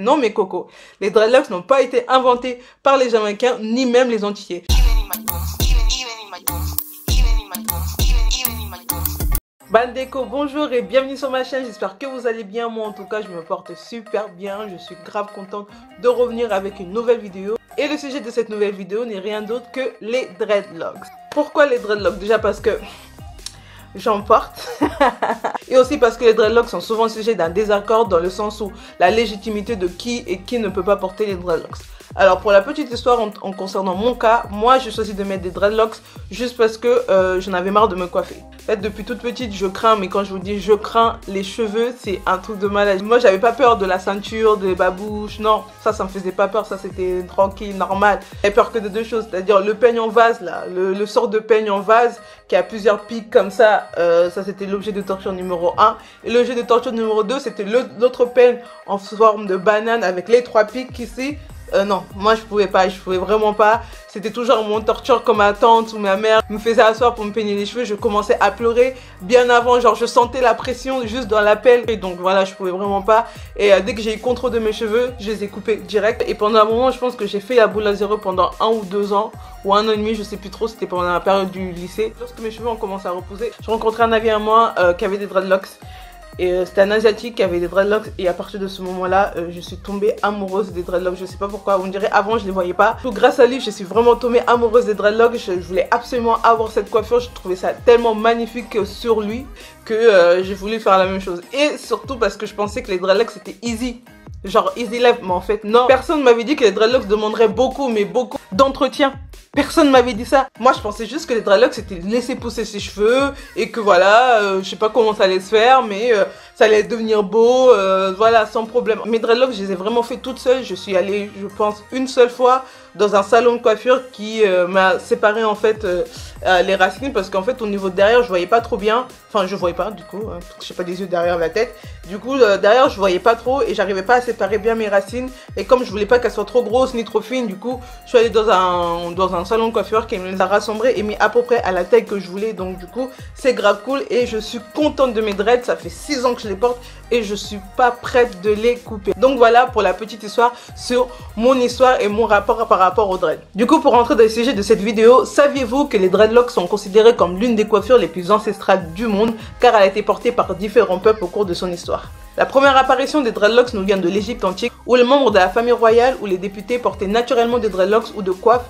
Non mes cocos, les dreadlocks n'ont pas été inventés par les Jamaïcains ni même les Antillais. Bandeko, bonjour et bienvenue sur ma chaîne, j'espère que vous allez bien. Moi en tout cas je me porte super bien, je suis grave contente de revenir avec une nouvelle vidéo. Et le sujet de cette nouvelle vidéo n'est rien d'autre que les dreadlocks. Pourquoi les dreadlocks? Déjà parce que j'en porte. Et aussi parce que les dreadlocks sont souvent sujet d'un désaccord dans le sens où la légitimité de qui et qui ne peut pas porter les dreadlocks. Alors pour la petite histoire en concernant mon cas, moi j'ai choisi de mettre des dreadlocks juste parce que j'en avais marre de me coiffer. En fait depuis toute petite je crains, mais quand je vous dis je crains les cheveux, c'est un truc de malade. Moi j'avais pas peur de la ceinture, de babouche, non, ça me faisait pas peur, ça c'était tranquille, normal. J'avais peur que de deux choses, c'est-à-dire le peigne en vase là, le sort de peigne en vase qui a plusieurs pics comme ça, ça c'était l'objet de torture numéro 1. Et l'objet de torture numéro 2 c'était l'autre peigne en forme de banane avec les 3 pics ici. Non, moi je pouvais vraiment pas. C'était toujours mon torture comme ma tante ou ma mère me faisait asseoir pour me peigner les cheveux. Je commençais à pleurer bien avant, genre je sentais la pression juste dans la pelle. Et donc voilà, je pouvais vraiment pas. Et dès que j'ai eu contrôle de mes cheveux, je les ai coupés direct. Et pendant un moment, je pense que j'ai fait la boule à zéro pendant 1 ou 2 ans. Ou 1 an et demi, je sais plus trop, c'était pendant la période du lycée. Lorsque mes cheveux ont commencé à repousser, j'ai rencontré un ami à moi qui avait des dreadlocks. Et c'était un asiatique qui avait des dreadlocks et à partir de ce moment-là, je suis tombée amoureuse des dreadlocks. Je sais pas pourquoi, on dirait avant je les voyais pas. Donc grâce à lui, je suis vraiment tombée amoureuse des dreadlocks. Je voulais absolument avoir cette coiffure. Je trouvais ça tellement magnifique sur lui que j'ai voulu faire la même chose. Et surtout parce que je pensais que les dreadlocks c'était easy. Genre easy life, mais en fait non. Personne m'avait dit que les dreadlocks demanderaient beaucoup, mais beaucoup d'entretien. Personne m'avait dit ça. Moi je pensais juste que les dreadlocks c'était laisser pousser ses cheveux et que voilà, je sais pas comment ça allait se faire, mais ça allait devenir beau, voilà, sans problème. Mes dreadlocks je les ai vraiment fait toute seule. Je suis allée, je pense, une seule fois dans un salon de coiffure qui m'a séparé en fait les racines, parce qu'en fait au niveau de derrière je voyais pas trop bien. Enfin je voyais pas du coup, hein, parce que j'ai pas des yeux derrière la tête. Du coup derrière je voyais pas trop et j'arrivais pas à séparer bien mes racines. Et comme je voulais pas qu'elles soient trop grosses ni trop fines, du coup je suis allée dans un salon de coiffure qui me les a rassemblées et mis à peu près à la taille que je voulais. Donc du coup c'est grave cool et je suis contente de mes dreads. Ça fait 6 ans que je les porte et je suis pas prête de les couper. Donc voilà pour la petite histoire sur mon histoire et mon rapport par rapport aux dreads. Du coup pour rentrer dans le sujet de cette vidéo, saviez-vous que les dreadlocks sont considérés comme l'une des coiffures les plus ancestrales du monde car elle a été portée par différents peuples au cours de son histoire. La première apparition des dreadlocks nous vient de l'Égypte antique où les membres de la famille royale ou les députés portaient naturellement des dreadlocks ou de coiffes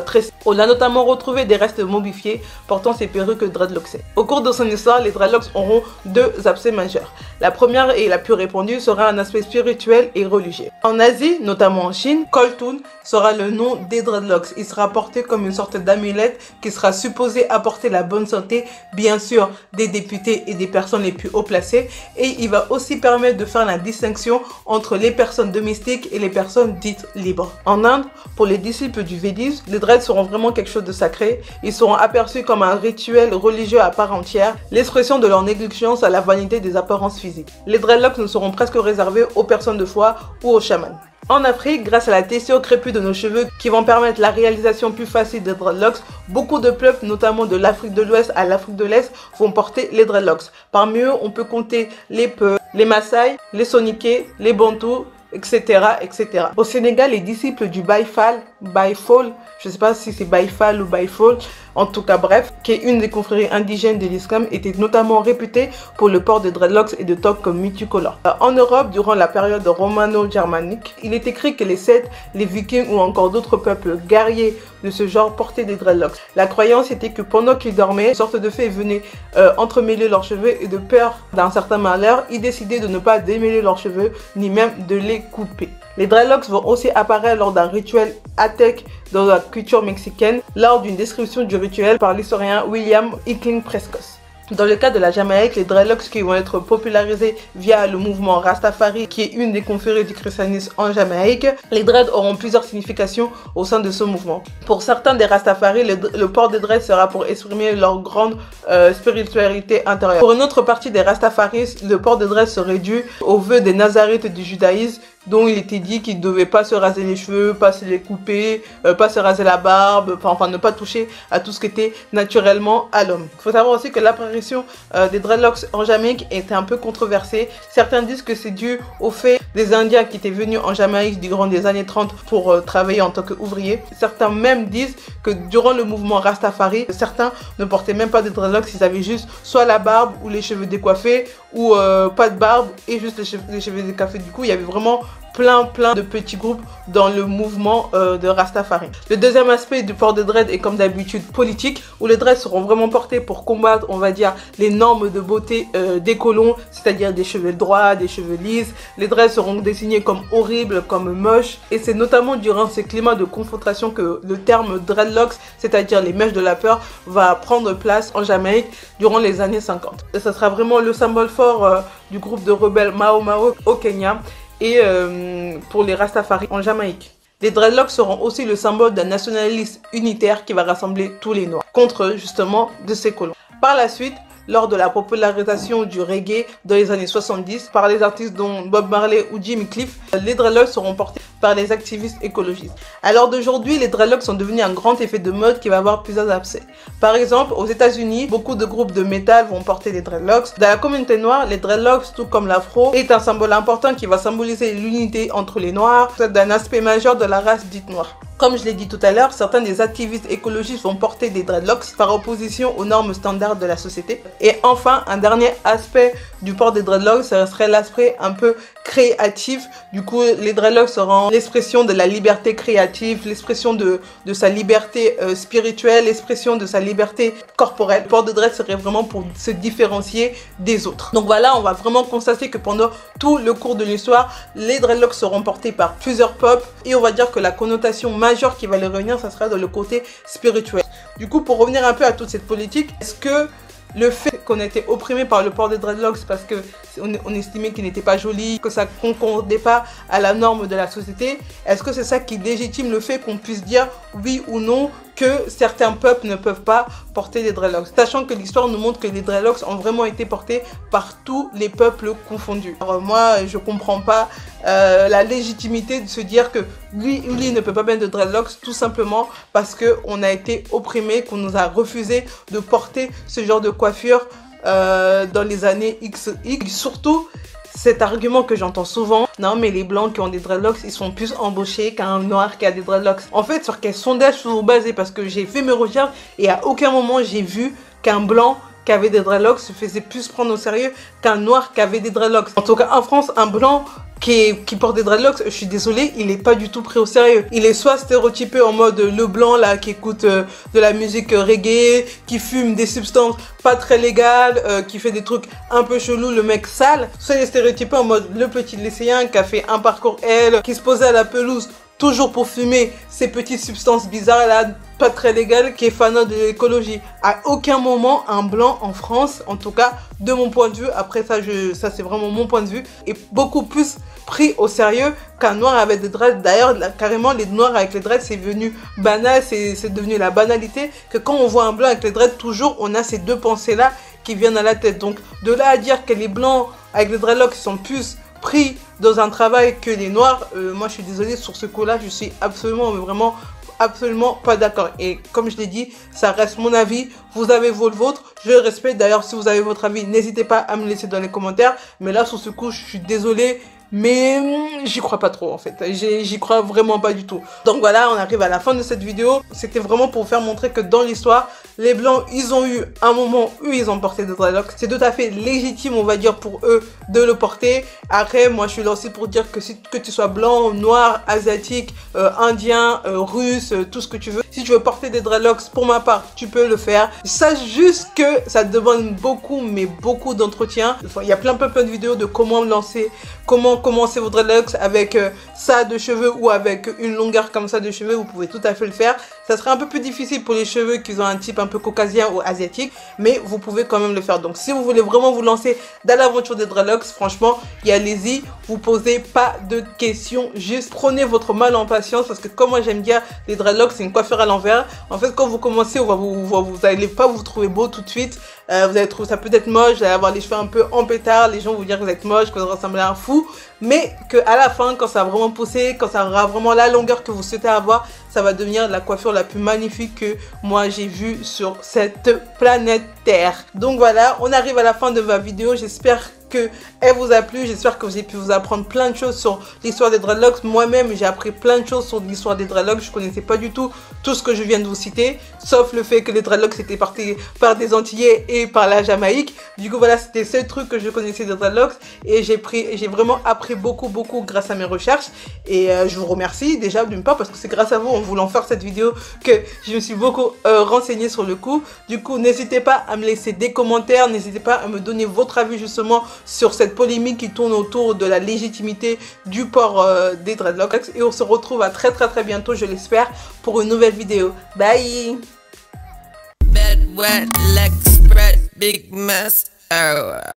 tressées. On a notamment retrouvé des restes momifiés portant ces perruques dreadlocksées. Au cours de son histoire, les dreadlocks auront 2 aspects majeurs. La première et la plus répandue sera un aspect spirituel et religieux. En Asie, notamment en Chine, Koltun sera le nom des dreadlocks. Il sera porté comme une sorte d'amulette qui sera supposé apporter la bonne santé, bien sûr, des députés et des personnes les plus haut placées. Et il va aussi permettre de faire la distinction entre les personnes domestiques et les personnes dites libres. En Inde, pour les disciples du védisme, les dreads seront vraiment quelque chose de sacré. Ils seront aperçus comme un rituel religieux à part entière, l'expression de leur négligence à la vanité des apparences physiques. Les dreadlocks ne seront presque réservés aux personnes de foi ou aux chamans. En Afrique, grâce à la texture crépue de nos cheveux qui vont permettre la réalisation plus facile des dreadlocks, beaucoup de peuples, notamment de l'Afrique de l'Ouest à l'Afrique de l'Est, vont porter les dreadlocks. Parmi eux, on peut compter les Peuls, les Maasai, les Soninké, les Bantous, etc., etc. Au Sénégal, les disciples du Baïfal, je ne sais pas si c'est Baïfal ou Baïfal, en tout cas bref, qui est une des confréries indigènes de l'islam, était notamment réputée pour le port de dreadlocks et de toques multicolores. En Europe, durant la période romano-germanique, il est écrit que les Celtes, les Vikings ou encore d'autres peuples guerriers de ce genre portaient des dreadlocks. La croyance était que pendant qu'ils dormaient, une sorte de fée venait entremêler leurs cheveux et de peur d'un certain malheur, ils décidaient de ne pas démêler leurs cheveux ni même de les couper. Les dreadlocks vont aussi apparaître lors d'un rituel aztèque dans la culture mexicaine, lors d'une description du rituel par l'historien William Hickling Prescott. Dans le cas de la Jamaïque, les dreadlocks qui vont être popularisés via le mouvement Rastafari, qui est une des confréries du christianisme en Jamaïque, les dreads auront plusieurs significations au sein de ce mouvement. Pour certains des Rastafari, le port des dreads sera pour exprimer leur grande spiritualité intérieure. Pour une autre partie des Rastafari, le port des dreads serait dû aux vœux des Nazarites du judaïsme dont il était dit qu'il ne devait pas se raser les cheveux, pas se les couper, pas se raser la barbe, enfin ne pas toucher à tout ce qui était naturellement à l'homme. Il faut savoir aussi que l'apparition des dreadlocks en Jamaïque était un peu controversée. Certains disent que c'est dû au fait des Indiens qui étaient venus en Jamaïque durant les années 30 pour travailler en tant qu'ouvriers. Certains même disent que durant le mouvement Rastafari, certains ne portaient même pas de dreadlocks, ils avaient juste soit la barbe ou les cheveux décoiffés ou pas de barbe et juste les cheveux décoiffés. Du coup, il y avait vraiment plein de petits groupes dans le mouvement de Rastafari. Le deuxième aspect du port de dread est comme d'habitude politique, où les dreads seront vraiment portés pour combattre, on va dire, les normes de beauté des colons, c'est-à-dire des cheveux droits, des cheveux lisses. Les dreads seront désignés comme horribles, comme moches, et c'est notamment durant ces climats de confrontation que le terme dreadlocks, c'est-à-dire les mèches de la peur, va prendre place en Jamaïque durant les années 50. Et ça sera vraiment le symbole fort du groupe de rebelles Mau Mau au Kenya, et pour les Rastafari en Jamaïque. Les dreadlocks seront aussi le symbole d'un nationalisme unitaire qui va rassembler tous les Noirs contre justement de ces colons. Par la suite, lors de la popularisation du reggae dans les années 70 par les artistes dont Bob Marley ou Jimmy Cliff, les dreadlocks seront portés par les activistes écologistes. À l'heure d'aujourd'hui, les dreadlocks sont devenus un grand effet de mode qui va avoir plusieurs aspects. Par exemple, aux États-Unis, beaucoup de groupes de métal vont porter les dreadlocks. Dans la communauté noire, les dreadlocks, tout comme l'afro, est un symbole important qui va symboliser l'unité entre les noirs, d'un aspect majeur de la race dite noire. Comme je l'ai dit tout à l'heure, certains des activistes écologistes vont porter des dreadlocks par opposition aux normes standards de la société. Et enfin, un dernier aspect du port des dreadlocks, ce serait l'aspect un peu créatif. Du coup, les dreadlocks seront l'expression de la liberté créative, l'expression de sa liberté spirituelle, l'expression de sa liberté corporelle. Le port de dread serait vraiment pour se différencier des autres. Donc voilà, on va vraiment constater que pendant tout le cours de l'histoire, les dreadlocks seront portés par plusieurs peuples et on va dire que la connotation majeure qui va les réunir, ça sera dans le côté spirituel. Du coup, pour revenir un peu à toute cette politique, est-ce que le fait qu'on était opprimé par le port des dreadlocks parce qu'on estimait qu'il n'était pas joli, que ça ne concordait pas à la norme de la société, est-ce que c'est ça qui légitime le fait qu'on puisse dire oui ou non que certains peuples ne peuvent pas porter des dreadlocks, sachant que l'histoire nous montre que les dreadlocks ont vraiment été portés par tous les peuples confondus. Alors moi, je comprends pas la légitimité de se dire que lui ne peut pas mettre de dreadlocks tout simplement parce qu'on a été opprimé, qu'on nous a refusé de porter ce genre de coiffure dans les années XX. Surtout, cet argument que j'entends souvent, non mais les blancs qui ont des dreadlocks, ils sont plus embauchés qu'un noir qui a des dreadlocks. En fait, sur quel sondage sont-vous basés? Parce que j'ai fait mes recherches et à aucun moment j'ai vu qu'un blanc qui avait des dreadlocks se faisait plus prendre au sérieux qu'un noir qui avait des dreadlocks. En tout cas, en France, un blanc qui porte des dreadlocks, je suis désolée, il est pas du tout pris au sérieux. Il est soit stéréotypé en mode le blanc là qui écoute de la musique reggae, qui fume des substances pas très légales, qui fait des trucs un peu chelous, le mec sale. Soit il est stéréotypé en mode le petit lycéen qui a fait un parcours L, qui se posait à la pelouse toujours pour fumer ces petites substances bizarres là, pas très légales, qui est fanat de l'écologie. À aucun moment un blanc en France, en tout cas de mon point de vue, après ça c'est vraiment mon point de vue, est beaucoup plus pris au sérieux qu'un noir avec des dreads. D'ailleurs, carrément les noirs avec les dreads c'est devenu banal, c'est devenu la banalité, que quand on voit un blanc avec les dreads, toujours on a ces deux pensées là qui viennent à la tête. Donc de là à dire que les blancs avec les dreadlocks sont plus pris dans un travail que les noirs, moi je suis désolée, sur ce coup-là, je suis absolument, mais vraiment absolument pas d'accord. Et comme je l'ai dit, ça reste mon avis, vous avez le vôtre, je le respecte. D'ailleurs, si vous avez votre avis, n'hésitez pas à me laisser dans les commentaires. Mais là, sur ce coup, je suis désolée, mais j'y crois pas trop en fait, j'y crois vraiment pas du tout. Donc voilà, on arrive à la fin de cette vidéo. C'était vraiment pour vous faire montrer que dans l'histoire, les blancs, ils ont eu un moment où ils ont porté des dreadlocks. C'est tout à fait légitime, on va dire, pour eux de le porter. Après, moi je suis là aussi pour dire que que tu sois blanc, noir, asiatique, indien, russe, tout ce que tu veux, si tu veux porter des dreadlocks, pour ma part, tu peux le faire. Sache juste que ça demande beaucoup, mais beaucoup d'entretien. Il y a plein de vidéos de comment lancer, comment commencer vos dreadlocks avec ça de cheveux ou avec une longueur comme ça de cheveux. Vous pouvez tout à fait le faire. Ça serait un peu plus difficile pour les cheveux qui ont un type un peu caucasien ou asiatique, mais vous pouvez quand même le faire. Donc si vous voulez vraiment vous lancer dans l'aventure des dreadlocks, franchement, allez-y. vous posez pas de questions, juste prenez votre mal en patience parce que comme moi j'aime bien les dreadlocks, c'est une coiffure à l'envers. En fait, quand vous commencez, vous allez pas vous trouver beau tout de suite. Vous allez trouver ça peut-être moche, vous allez avoir les cheveux un peu en pétard, les gens vont vous dire que vous êtes moche, que vous ressemblez à un fou. Mais que à la fin, quand ça va vraiment pousser, quand ça aura vraiment la longueur que vous souhaitez avoir, ça va devenir la coiffure la plus magnifique que moi j'ai vue sur cette planète Terre. Donc voilà, on arrive à la fin de ma vidéo. J'espère que elle vous a plu, j'espère que vous avez pu vous apprendre plein de choses sur l'histoire des dreadlocks. Moi-même, j'ai appris plein de choses sur l'histoire des dreadlocks. Je connaissais pas du tout ce que je viens de vous citer, sauf le fait que les dreadlocks étaient portés par des Antillais et par la Jamaïque. Du coup, voilà, c'était le seul truc que je connaissais des dreadlocks et j'ai vraiment appris beaucoup grâce à mes recherches. Et je vous remercie déjà d'une part parce que c'est grâce à vous, en voulant faire cette vidéo, que je me suis beaucoup renseignée sur le coup. Du coup, n'hésitez pas à me laisser des commentaires, n'hésitez pas à me donner votre avis justement sur cette polémique qui tourne autour de la légitimité du port des dreadlocks. Et on se retrouve à très bientôt, je l'espère, pour une nouvelle vidéo. Bye. Bed wet, legs spread, big mess. Oh.